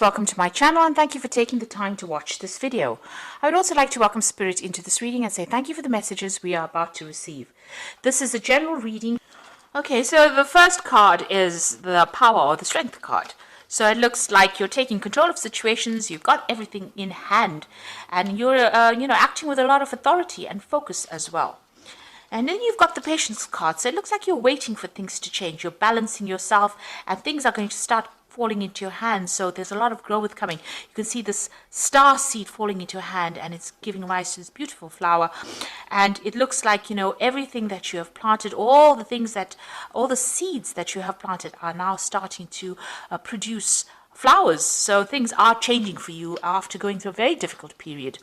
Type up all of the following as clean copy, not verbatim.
Welcome to my channel and thank you for taking the time to watch this video. I would also like to welcome Spirit into this reading and say thank you for the messages we are about to receive. This is a general reading. Okay, so the first card is the power or the strength card. So it looks like you're taking control of situations, you've got everything in hand, and you're acting with a lot of authority and focus as well. And then you've got the patience card. So it looks like you're waiting for things to change. You're balancing yourself and things are going to start falling into your hand. So there's a lot of growth coming. You can see this star seed falling into your hand and it's giving rise to this beautiful flower. And it looks like, everything that you have planted, all the seeds that you have planted are now starting to produce flowers. So things are changing for you after going through a very difficult period.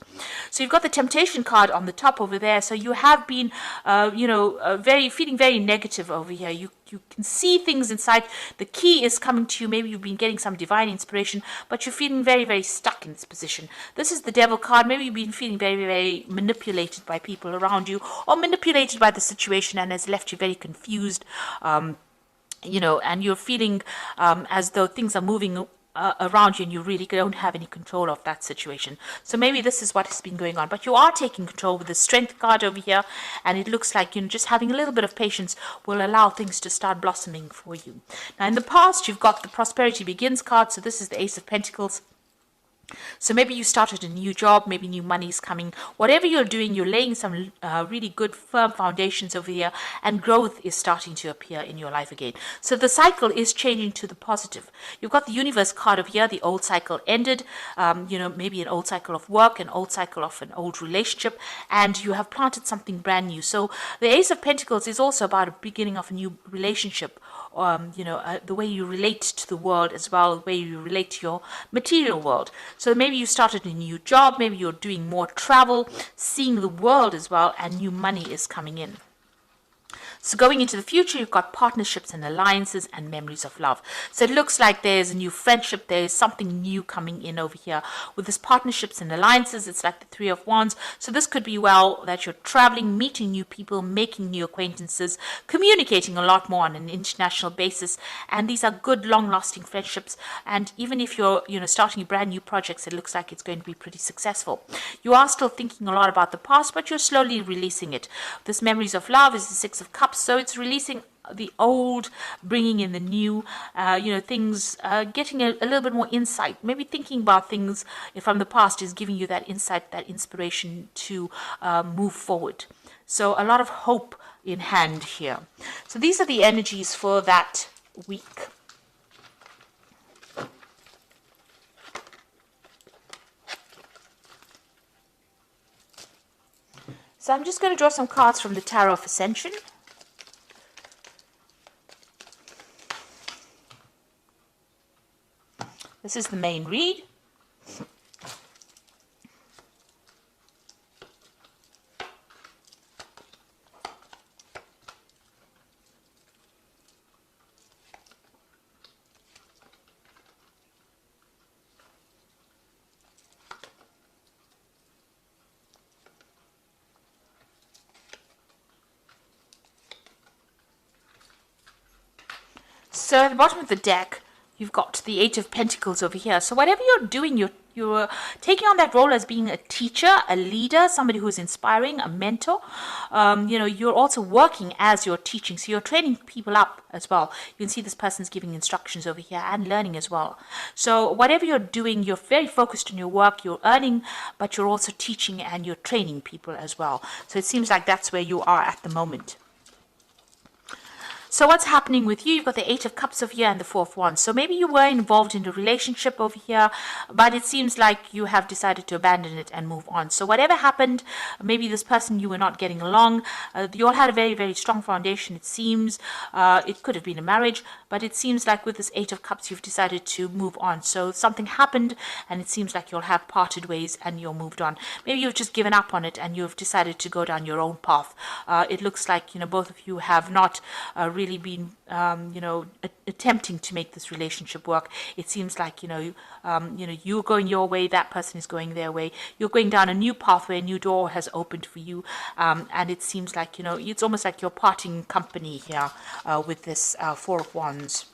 So you've got the temptation card on the top over there. So you have been, feeling very negative over here. You can see things inside. The key is coming to you. Maybe you've been getting some divine inspiration, but you're feeling very, very stuck in this position. This is the devil card. Maybe you've been feeling very, very manipulated by people around you or manipulated by the situation and has left you very confused. And you're feeling as though things are moving around you and you really don't have any control of that situation. So maybe this is what has been going on, but you are taking control with the strength card over here, and it looks like just having a little bit of patience will allow things to start blossoming for you. Now in the past you've got the prosperity begins card. So this is the Ace of Pentacles. So maybe you started a new job, maybe new money is coming. Whatever you're doing, you're laying some really good firm foundations over here, and growth is starting to appear in your life again. So the cycle is changing to the positive. You've got the universe card over here. The old cycle ended, maybe an old cycle of work, an old cycle of an old relationship, and you have planted something brand new. So the Ace of Pentacles is also about a beginning of a new relationship. The way you relate to the world as well, the way you relate to your material world. So maybe you started a new job, maybe you're doing more travel, seeing the world as well, and new money is coming in. So going into the future, you've got partnerships and alliances and memories of love. So it looks like there's a new friendship. There's something new coming in over here. With this partnerships and alliances, it's like the Three of Wands. So this could be that you're traveling, meeting new people, making new acquaintances, communicating a lot more on an international basis. And these are good, long-lasting friendships. And even if you're, starting brand new projects, it looks like it's going to be pretty successful. You are still thinking a lot about the past, but you're slowly releasing it. This memories of love is the Six of Cups. So it's releasing the old, bringing in the new, things, getting a little bit more insight. Maybe thinking about things from the past is giving you that insight, that inspiration to move forward. So a lot of hope in hand here. So these are the energies for that week. So I'm just going to draw some cards from the Tarot of Ascension. This is the main read. So at the bottom of the deck, you've got the Eight of Pentacles over here. So whatever you're doing, you're taking on that role as being a teacher, a leader, somebody who's inspiring, a mentor. You're also working as you're teaching. So you're training people up as well. You can see this person's giving instructions over here and learning as well. So whatever you're doing, you're very focused on your work. You're earning, but you're also teaching and you're training people as well. So it seems like that's where you are at the moment. So what's happening with you? You've got the Eight of Cups over here and the Four of Wands. So maybe you were involved in a relationship over here, but it seems like you have decided to abandon it and move on. So whatever happened, maybe this person you were not getting along. You all had a very, very strong foundation, it seems. It could have been a marriage, but it seems like with this Eight of Cups, you've decided to move on. So something happened, and it seems like you'll have parted ways and you're moved on. Maybe you've just given up on it and you've decided to go down your own path. It looks like, both of you have not really been attempting to make this relationship work. It seems like you're going your way, that person is going their way. You're going down a new pathway, a new door has opened for you, and it seems like it's almost like you're parting company here with this Four of Wands.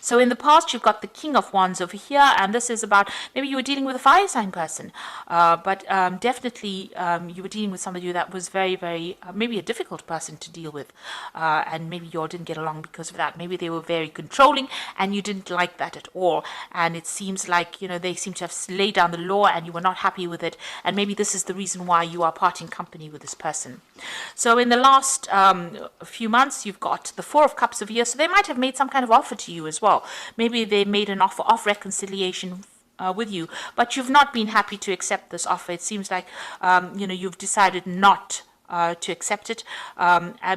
So in the past, you've got the King of Wands over here, and this is about maybe you were dealing with a fire sign person, but definitely you were dealing with somebody that was very, very, maybe a difficult person to deal with, and maybe you all didn't get along because of that. Maybe they were very controlling, and you didn't like that at all, and it seems like, you know, they seem to have laid down the law, and you were not happy with it, and maybe this is the reason why you are parting company with this person. So in the last few months, you've got the Four of Cups over here, so they might have made some kind of offer to you as well. Maybe they made an offer of reconciliation with you, but you've not been happy to accept this offer. It seems like you know, you've decided not to accept it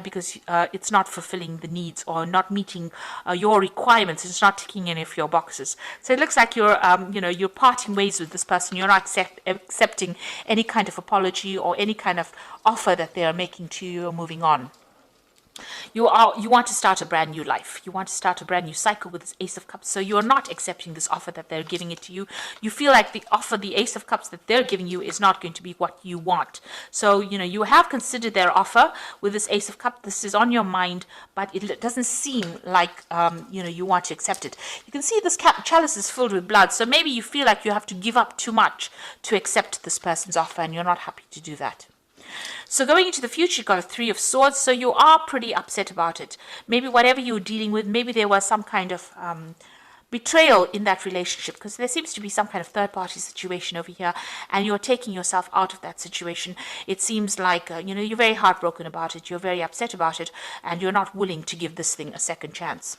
because it's not fulfilling the needs or not meeting your requirements. It's not ticking any of your boxes. So it looks like you're you know, you're parting ways with this person. You're not accepting any kind of apology or any kind of offer that they are making to you or moving on. You want to start a brand new life. You want to start a brand new cycle with this Ace of Cups. So you're not accepting this offer that they're giving it to you. You feel like the offer, the Ace of Cups that they're giving you is not going to be what you want. So, you know, you have considered their offer with this Ace of Cups. This is on your mind, but it doesn't seem like, you know, you want to accept it. You can see this chalice is filled with blood. So maybe you feel like you have to give up too much to accept this person's offer, and you're not happy to do that. So going into the future, you've got a Three of Swords, so you are pretty upset about it. Maybe whatever you're dealing with, maybe there was some kind of betrayal in that relationship, because there seems to be some kind of third-party situation over here, and you're taking yourself out of that situation. It seems like, you know, you're very heartbroken about it, you're very upset about it, and you're not willing to give this thing a second chance.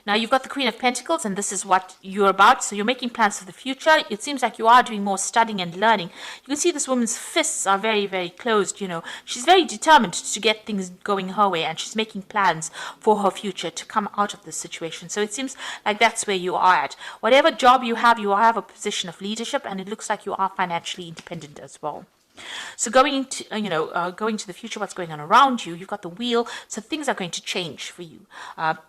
Now you've got the Queen of Pentacles, and this is what you're about. So you're making plans for the future. It seems like you are doing more studying and learning. You can see this woman's fists are very, very closed. You know, she's very determined to get things going her way, and she's making plans for her future to come out of this situation. So it seems like that's where you are at. Whatever job you have a position of leadership, and it looks like you are financially independent as well. So going into, going to the future, what's going on around you, you've got the Wheel, so things are going to change for you.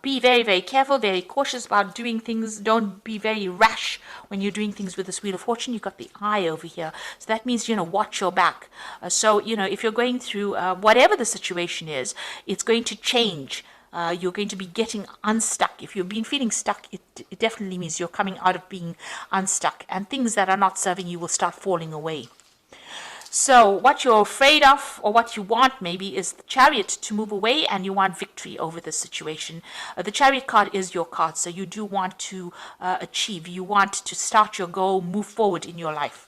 Be very, very careful, very cautious about doing things. Don't be very rash when you're doing things with this Wheel of Fortune. You've got the Eye over here, so that means, watch your back. So, if you're going through whatever the situation is, it's going to change. You're going to be getting unstuck. If you've been feeling stuck, it definitely means you're coming out of being unstuck, and things that are not serving you will start falling away. So what you're afraid of, or what you want maybe, is the Chariot to move away, and you want victory over this situation. The Chariot card is your card, so you do want to achieve. You want to start your goal, move forward in your life.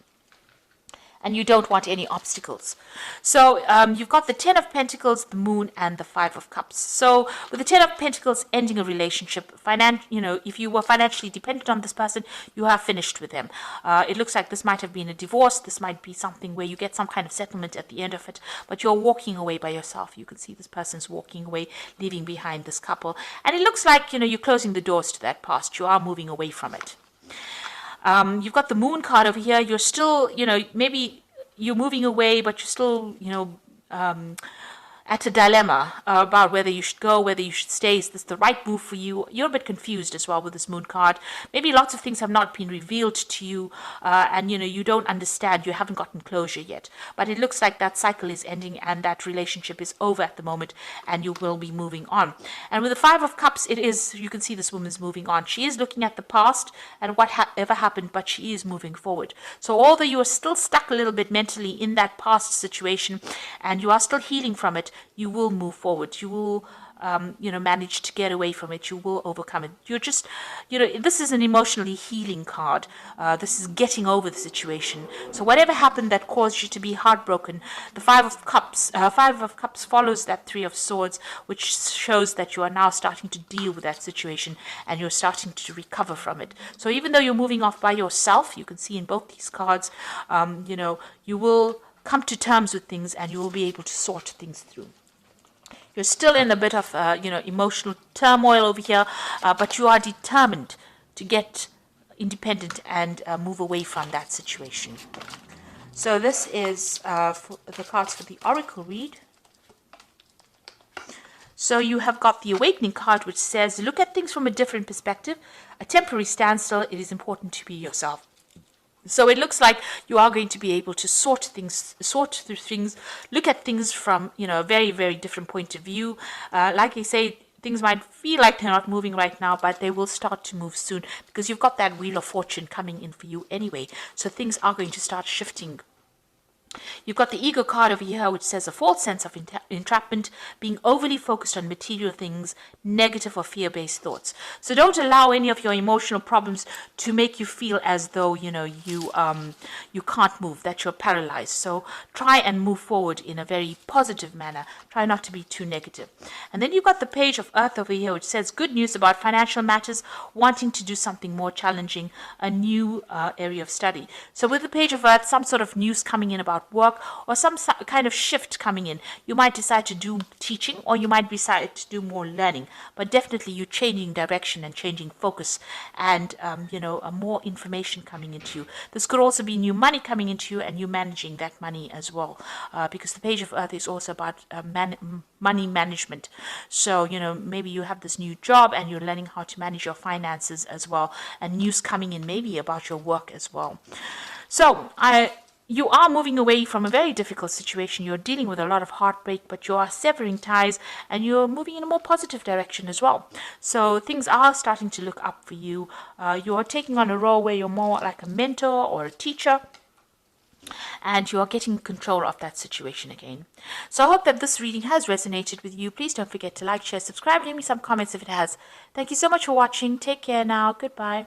And you don't want any obstacles. So you've got the Ten of Pentacles, the Moon, and the Five of Cups. So with the Ten of Pentacles, ending a relationship, if you were financially dependent on this person, you have finished with them. It looks like this might have been a divorce. This might be something where you get some kind of settlement at the end of it, but you're walking away by yourself. You can see this person's walking away, leaving behind this couple. And it looks like, you're closing the doors to that past. You are moving away from it. You've got the Moon card over here. You're still, maybe you're moving away, but you're still, at a dilemma about whether you should go, whether you should stay. Is this the right move for you? You're a bit confused as well with this Moon card. Maybe lots of things have not been revealed to you, and you don't understand. You haven't gotten closure yet. But it looks like that cycle is ending, and that relationship is over at the moment, and you will be moving on. And with the Five of Cups, you can see this woman's moving on. She is looking at the past and what ever happened, but she is moving forward. So although you are still stuck a little bit mentally in that past situation, and you are still healing from it, you will move forward. You will, manage to get away from it. You will overcome it. You're just, this is an emotionally healing card. This is getting over the situation. So whatever happened that caused you to be heartbroken, the Five of Cups follows that Three of Swords, which shows that you are now starting to deal with that situation, and you're starting to recover from it. So even though you're moving off by yourself, you can see in both these cards, you will come to terms with things, and you will be able to sort things through. You're still in a bit of, emotional turmoil over here, but you are determined to get independent and move away from that situation. So this is for the cards for the Oracle read. So you have got the Awakening card, which says, look at things from a different perspective. A temporary standstill. It is important to be yourself. So it looks like you are going to be able to sort through things, look at things from, a very, very different point of view. Like I say, Things might feel like they're not moving right now, but they will start to move soon because you've got that Wheel of Fortune coming in for you anyway. So things are going to start shifting. You've got the ego card over here, which says a false sense of entrapment, being overly focused on material things, negative or fear-based thoughts. So don't allow any of your emotional problems to make you feel as though, you know, you can't move, that you're paralyzed. So try and move forward in a very positive manner. Try not to be too negative. And then you've got the Page of Earth over here, which says good news about financial matters, wanting to do something more challenging, a new area of study. So with the Page of Earth, some sort of news coming in about work or some kind of shift coming in. You might decide to do teaching or you might decide to do more learning, but definitely you're changing direction and changing focus and, you know, more information coming into you. This could also be new money coming into you and you managing that money as well, because the Page of Earth is also about money management. So, you know, maybe you have this new job and you're learning how to manage your finances as well, and news coming in maybe about your work as well. So you are moving away from a very difficult situation. You're dealing with a lot of heartbreak, but you are severing ties and you're moving in a more positive direction as well. So things are starting to look up for you. You are taking on a role where you're more like a mentor or a teacher, and you are getting control of that situation again. So I hope that this reading has resonated with you. Please don't forget to like, share, subscribe, leave me some comments if it has. Thank you so much for watching. Take care now. Goodbye.